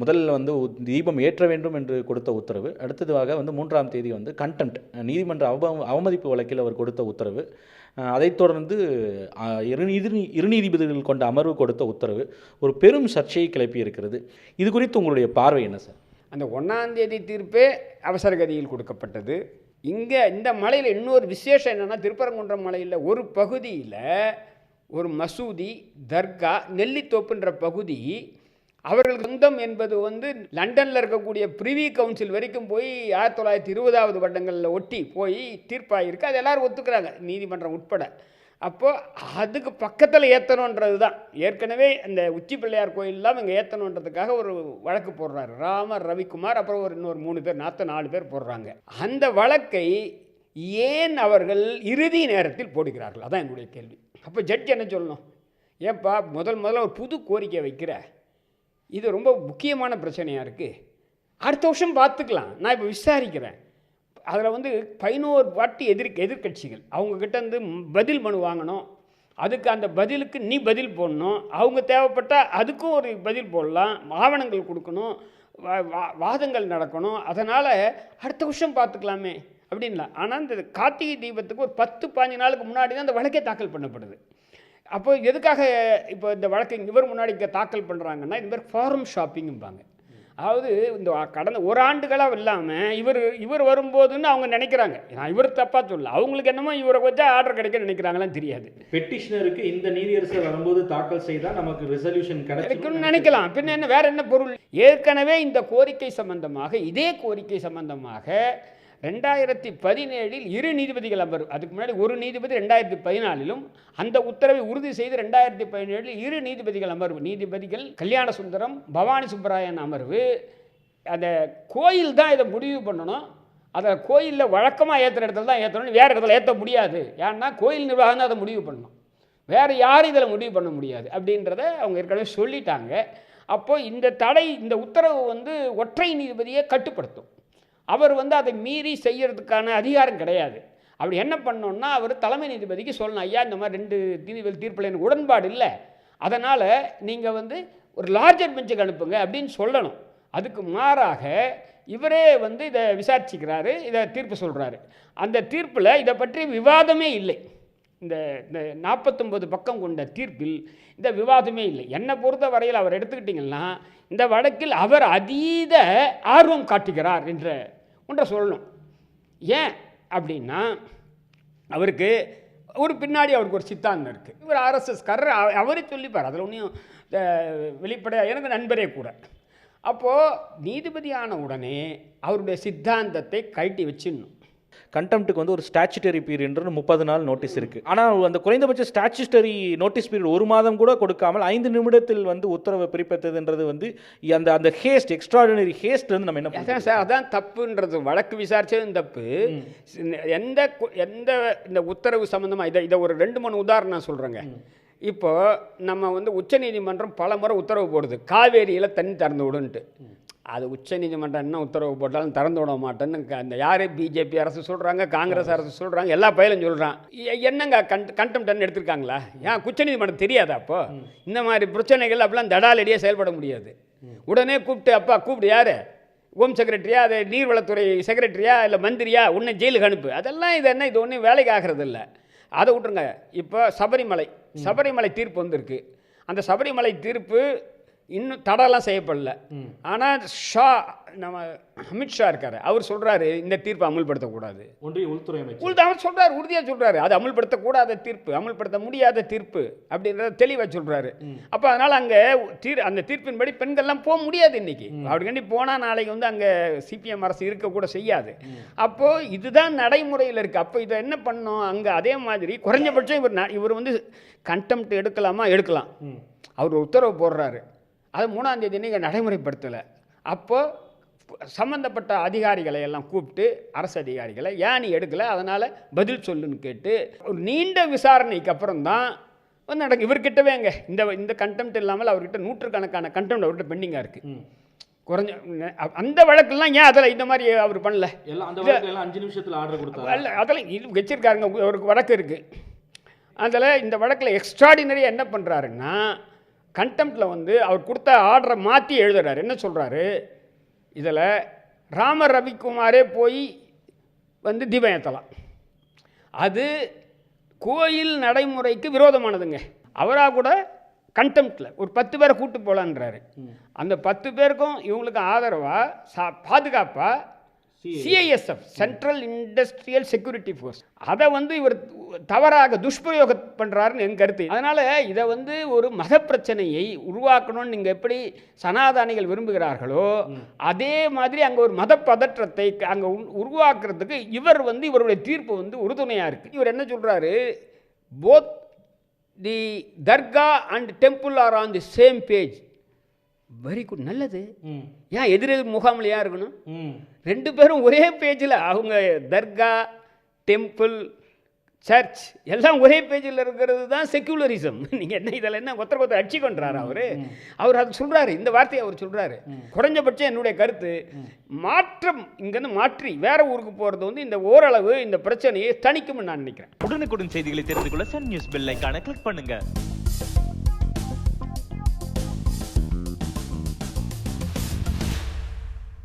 முதல்ல வந்து தீபம் ஏற்ற வேண்டும் என்று கொடுத்த உத்தரவு, அடுத்ததாக வந்து 3ஆம் தேதி வந்து கண்டெம்ட் நீதிமன்ற அவமதிப்பு வழக்கில் அவர் கொடுத்த உத்தரவு, அதைத் தொடர்ந்து இரு நீதிபதிகள் கொண்ட அமர்வு கொடுத்த உத்தரவு ஒரு பெரும் சர்ச்சையை கிளப்பி இருக்கிறது. இது குறித்து உங்களுடைய பார்வை என்ன சார்? அந்த 1ஆம் தேதி தீர்ப்பே அவசர கதியில் கொடுக்கப்பட்டது. இங்கே இந்த மலையில் இன்னொரு விசேஷம் என்னென்னா, திருப்பரங்குன்றம் மலையில் ஒரு பகுதியில் ஒரு மசூதி, தர்கா, நெல்லித்தோப்புன்ற பகுதி அவர்களுக்கு சொந்தம் என்பது வந்து லண்டனில் இருக்கக்கூடிய பிரிவி கவுன்சில் வரைக்கும் போய் 1920 வருடங்களில் ஒட்டி போய் தீர்ப்பாகிருக்கு. அது எல்லோரும் ஒத்துக்கிறாங்க, நீதிமன்றம் உட்பட. அப்போது அதுக்கு பக்கத்தில் ஏற்றணுன்றது தான். ஏற்கனவே அந்த உச்சி பிள்ளையார் கோயிலெலாம் இங்கே ஏற்றணுன்றதுக்காக ஒரு வழக்கு போடுறாரு ராமர், ரவிக்குமார், அப்புறம் இன்னொரு 3 பேர், 4 பேர் போடுறாங்க. அந்த வழக்கை ஏன் அவர்கள் இறுதி நேரத்தில் போடுகிறார்கள்? அதான் என்னுடைய கேள்வி. அப்போ ஜட்ஜ் என்ன சொல்லணும்? ஏன்ப்பா முதல்ல ஒரு புது கோரிக்கை வைக்கிற, இது ரொம்ப முக்கியமான பிரச்சனையாக இருக்குது, அடுத்த வருஷம் பார்த்துக்கலாம், நான் இப்போ விசாரிக்கிறேன். அதில் வந்து 11 வாட்டி எதிர்கட்சிகள் அவங்கக்கிட்ட இருந்து பதில் மனு வாங்கணும். அதுக்கு அந்த பதிலுக்கு நீ பதில் போடணும். அவங்க தேவைப்பட்டால் அதுக்கும் ஒரு பதில் போடலாம், ஆவணங்கள் கொடுக்கணும், வாதங்கள் நடக்கணும். அதனால் அடுத்த வருஷம் பார்த்துக்கலாமே அப்படின்லாம். ஆனால் இந்த கார்த்திகை தீபத்துக்கு ஒரு 10-15 நாளுக்கு முன்னாடி தான் அந்த வழக்கே தாக்கல் பண்ணப்படுது. அப்போ எதுக்காக இப்போ இந்த வழக்கை இவர் முன்னாடி தாக்கல் பண்ணுறாங்கன்னா, இது மாதிரி ஃபாரம் ஷாப்பிங்கும்பாங்க. அதாவது இந்த கடந்த ஒரு ஆண்டுகளாக இல்லாமல் இவர் வரும்போதுன்னு அவங்க நினைக்கிறாங்க. நான் இவர் தப்பாக சொல்ல, அவங்களுக்கு என்னமோ இவரை வச்சா ஆர்டர் கிடைக்க நினைக்கிறாங்களாம் தெரியாது. பெட்டிஷனருக்கு இந்த நீதியரசர் வரும்போது தாக்கல் செய்தால் நமக்கு ரெசல்யூஷன் கிடைக்கும்னு நினைக்கலாம். பின்ன என்ன, வேற என்ன பொருள்? ஏற்கனவே இந்த கோரிக்கை சம்பந்தமாக, இதே கோரிக்கை சம்பந்தமாக 2017 இரு நீதிபதிகள் அமர்வு, அதுக்கு முன்னாடி ஒரு நீதிபதி 2014 அந்த உத்தரவை உறுதி செய்து 2017 இரு நீதிபதிகள் அமர்வு, நீதிபதிகள் கல்யாண சுந்தரம், பவானி சுப்பராயன் அமர்வு, அந்த கோயில் தான் இதை முடிவு பண்ணணும். அதை கோயிலில் வழக்கமாக ஏற்றுற இடத்துல தான் ஏற்றணும், வேறு இடத்துல ஏற்ற முடியாது. ஏன்னா கோயில் நிர்வாகம் தான் அதை முடிவு பண்ணணும், வேறு யாரும் இதில் முடிவு பண்ண முடியாது அப்படின்றத அவங்க ஏற்கனவே சொல்லிட்டாங்க. அப்போது இந்த உத்தரவு வந்து ஒற்றை நீதிபதியை கட்டுப்படுத்தும். அவர் வந்து அதை மீறி செய்யறதுக்கான அதிகாரம் கிடையாது. அப்படி என்ன பண்ணோன்னா, அவர் தலைமை நீதிபதிக்கு சொல்லணும், ஐயா இந்த மாதிரி 2 நீதிபதி தீர்ப்பில் எனக்கு உடன்பாடு இல்லை, அதனால் நீங்கள் வந்து ஒரு லார்ஜர் பெஞ்சுக்கு அனுப்புங்க அப்படின்னு சொல்லணும். அதுக்கு மாறாக இவரே வந்து இதை விசாரிச்சுக்கிறாரு, இதை தீர்ப்பு சொல்கிறாரு. அந்த தீர்ப்பில் இதை பற்றி விவாதமே இல்லை. இந்த 49 பக்கம் கொண்ட தீர்ப்பில் இந்த விவாதமே இல்லை. என்னை பொறுத்த வரையில் அவர் எடுத்துக்கிட்டிங்கன்னா, இந்த வழக்கில் அவர் அதீத ஆர்வம் காட்டுகிறார் என்ற ஒன்றை சொல்லணும். ஏன் அப்படின்னா, அவருக்கு பின்னாடி அவருக்கு ஒரு சித்தாந்தம் இருக்குது. இவர் ஆர்எஸ்எஸ்காரர், அவரே சொல்லிப்பார், அதில் ஒன்றும் வெளிப்படையாக எனக்கு நண்பரே கூட. அப்போது நீதிபதியான உடனே அவருடைய சித்தாந்தத்தை கழட்டி வச்சிடணும். கண்டெம்ட்டுக்கு வந்து ஒரு ஸ்டாச்சுட்டரி பீரியட்னு 30 நாள் நோட்டீஸ் இருக்குது. ஆனால் அந்த குறைந்தபட்ச ஸ்டாச்சுட்டரி நோட்டீஸ் பீரியட் 1 மாதம் கூட கொடுக்காமல் 5 நிமிடத்தில் வந்து உத்தரவை பிறப்பித்ததுன்றது வந்து அந்த ஹேஸ்ட், எக்ஸ்ட்ராடினரி ஹேஸ்ட் வந்து நம்ம என்ன பண்ணுறோம் சார்? அதான் தப்புன்றது. வழக்கு விசாரிச்சதும் தப்பு. எந்த இந்த உத்தரவு சம்மந்தமாக இதை ஒரு 2-3 உதாரணம் நான் சொல்கிறேங்க. இப்போ நம்ம வந்து உச்சநீதிமன்றம் பல முறை உத்தரவு போடுது, காவேரியில் தண்ணி திறந்து விடுன்ட்டு. அது உச்சநீதிமன்றம் என்ன உத்தரவு போட்டாலும் திறந்து விட மாட்டேன்னு அந்த யார் பிஜேபி அரசு சொல்கிறாங்க, காங்கிரஸ் அரசு சொல்கிறாங்க, எல்லா பயிலும் சொல்கிறான். என்னங்க கண்டெம்ப்ட்னு எடுத்திருக்காங்களா? ஏன் உச்சநீதிமன்றம் தெரியாதா? அப்போது இந்த மாதிரி பிரச்சனைகள் அப்படிலாம் தடாலடியாக செயல்பட முடியாது. உடனே கூப்பிட்டு யார் ஹோம் செக்ரட்டரியா, அது நீர்வளத்துறை செக்ரட்டரியா, இல்லை மந்திரியா, உன்னை ஜெயிலுக்கு அனுப்பு. அதெல்லாம் இது ஒன்றும் வேலைக்கு ஆகிறது இல்லை. அதை விட்டுருங்க. இப்போ சபரிமலை தீர்ப்பு வந்திருக்கு. அந்த சபரிமலை தீர்ப்பு இன்னும் தடலாம் செய்யப்படல. ஆனால் நம்ம அமித்ஷா இருக்கார், அவர் சொல்கிறாரு இந்த தீர்ப்பை அமல்படுத்தக்கூடாது. ஒன்றிய உள்துறை அவர் சொல்கிறார், உறுதியாக சொல்கிறாரு, அது அமல்படுத்தக்கூடாத தீர்ப்பு, அமல்படுத்த முடியாத தீர்ப்பு அப்படின்றத தெளிவாக சொல்கிறாரு. அப்போ அதனால் அங்கே அந்த தீர்ப்பின்படி பெண்கள்லாம் போக முடியாது. இன்றைக்கி அப்படிக்கண்டி போனால் நாளைக்கு வந்து அங்கே சிபிஎம் அரசு இருக்கக்கூட செய்யாது. அப்போது இதுதான் நடைமுறையில் இருக்குது. அப்போ இதை என்ன பண்ணோம்? அங்கே அதே மாதிரி குறைஞ்சபட்சம் இவர் வந்து கண்டெம்ப்ட் எடுக்கலாம். அவர் உத்தரவு போடுறாரு, அது 3ஆம் தேதி நீங்கள் நடைமுறைப்படுத்தலை. அப்போது சம்மந்தப்பட்ட அதிகாரிகளை எல்லாம் கூப்பிட்டு, அரசு அதிகாரிகளை, ஏன் நீ எடுக்கலை, அதனால் பதில் சொல்லுன்னு கேட்டு ஒரு நீண்ட விசாரணைக்கு அப்புறம் தான் வந்து நடக்கும். இவர்கிட்டவேங்க இந்த கண்டெம்ப்ட் இல்லாமல் அவர்கிட்ட நூற்றுக்கணக்கான கண்டெம்ப்ட் அவர்கிட்ட பெண்டிங்காக இருக்குது. குறைஞ்ச அந்த வழக்கெல்லாம் ஏன் அதில் இந்த மாதிரி அவர் பண்ணல? 5 நிமிஷத்தில் ஆர்டர் கொடுத்தாரு. அதெல்லாம் இது வச்சிருக்காருங்க. ஒரு வழக்கு இருக்குது, அதில் இந்த வழக்கில் எக்ஸ்ட்ராடினரியாக என்ன பண்ணுறாருன்னா, கண்டெம்ப்டில் வந்து அவர் கொடுத்த ஆர்டரை மாற்றி எழுதுறாரு. என்ன சொல்கிறாரு, இதில் ராம ரவிக்குமாரே போய் வந்து தீபம் ஏற்றலாம், அது கோயில் நடைமுறைக்கு விரோதமானதுங்க. அவராக கூட கண்டெம்ப்டில் ஒரு 10 பேரை கூட்டு போகலான்றாரு. அந்த 10 பேருக்கும் இவங்களுக்கு ஆதரவாக பாதுகாப்பாக CISF, central industrial security force, அதை வந்து இவர் தவறாக துஷ்பிரயோகம் பண்ணுறாருன்னு என் கருத்து. அதனால் இதை வந்து ஒரு மத பிரச்சனையை உருவாக்கணும்னு நீங்கள் எப்படி சனாதானிகள் விரும்புகிறார்களோ அதே மாதிரி அங்கே ஒரு மத பதற்றத்தை அங்கே உருவாக்குறதுக்கு இவர் வந்து இவருடைய தீர்ப்பு வந்து உறுதுணையாக இருக்குது. இவர் என்ன சொல்கிறாரு, both the dargah and temple are on the same page. Very good, நல்லது. ஏன் எதிரெதிர் முகாமில் ஏன் இருக்கணும்? 2 பேரும் ஒரே பேஜில், அவங்க தர்கா, டெம்பிள், சர்ச் எல்லாம் ஒரே பேஜில் இருக்கிறது தான் செக்யூலரிசம். நீங்கள் என்ன இதில் என்ன ஒருத்தர் அடிச்சு கொண்டாரு அவர் அதை சொல்கிறாரு, இந்த வார்த்தையை அவர் சொல்கிறாரு. குறைஞ்சபட்சம் என்னுடைய கருத்து, மாற்றம் இங்கேருந்து மாற்றி வேற ஊருக்கு போகிறது வந்து இந்த ஓரளவு இந்த பிரச்சனையை தணிக்கும்னு நான் நினைக்கிறேன். உடனுக்குடன் செய்திகளை தெரிந்து கொள்ள சன் நியூஸ் பெல் ஐகானை கிளிக் பண்ணுங்க.